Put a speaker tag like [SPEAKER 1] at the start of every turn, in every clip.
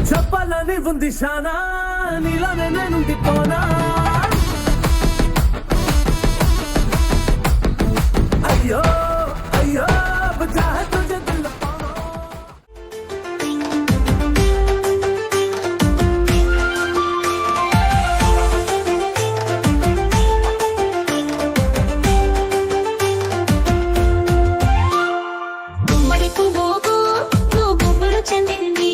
[SPEAKER 1] చెప్పాలని ఉంది శానా నీలోనే నేనుంది పోనా అయ్యో అయ్యో బజా తుజే దిల్ పానా
[SPEAKER 2] గుమ్మడి పువ్వుకు నువ్వు గుబురు చెందింది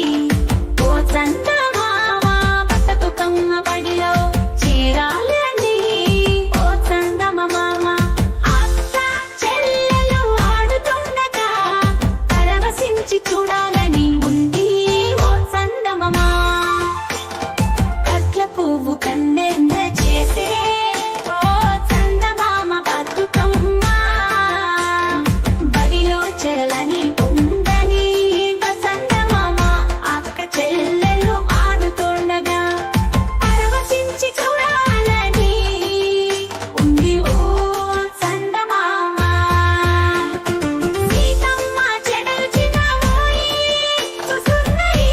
[SPEAKER 2] ఓ చందమామ బతుకమ్మ బడిలో చేరాలని ఓ చందమామ అక్క చెల్లెలు ఆడుతుండగా పరవశించి చూడాలని ఉంది ఓ చందమామ కట్ల పువ్వు కన్నెంద చేసే ఓ చందమామ బతుకమ్మ బడిలో చెరలని ఉందని వసంతమామ అక్క చెల్లెలు ఆడుతుండగా పరవశించి చూడాలని ఉంది ఓ చందమామ సీతమ్మ చెడలు చిన్నవోయి చూసున్నయి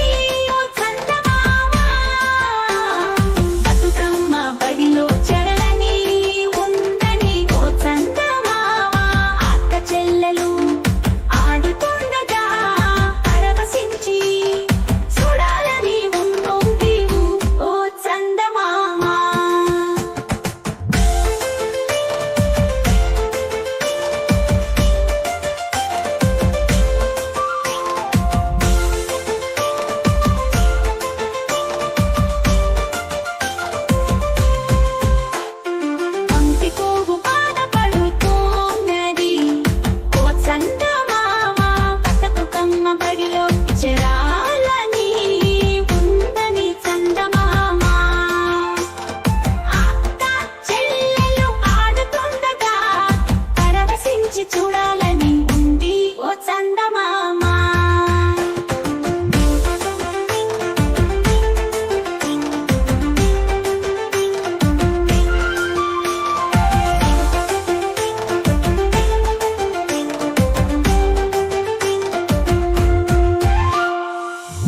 [SPEAKER 2] ఓ చందమామ బతుకమ్మ బడిలో చెరలని ఉందని ఓ చందమామ అక్క చెల్లెలు ఆడుతుండగా పరవశించి చూడాలని ఉంటుంది ఓ చందమామ పంక్తి పువ్వు బాధపడుతున్నది ఓ చందమామ బతుకమ్మ బడిలో చేరాలని ఉందని చందమామ అక్క చెల్లెలు ఆడుతుండగా పరవశించి చూడాలని ఉంది ఓ చందమామ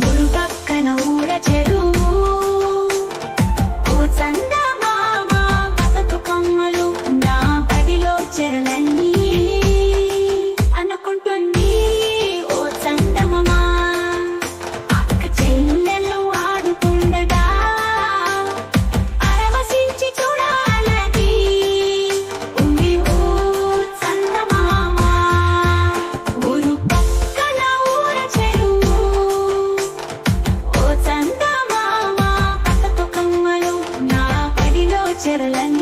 [SPEAKER 2] ఊరు పక్కన ఊర చెరువు ఓ చందమామ బతుకమ్మలు నా బడిలో చెరలన్నీ అనుకుంటుంది ఓ చందమామ అక్క చెల్లెలు ఆడుతుండగా పరవశించి చూడాలని ఉంది ఓ చందమామ ఊరు పక్కన ఊర చెరువు ఓ చందమామ బతుకమ్మలు నా బడిలో చెరలని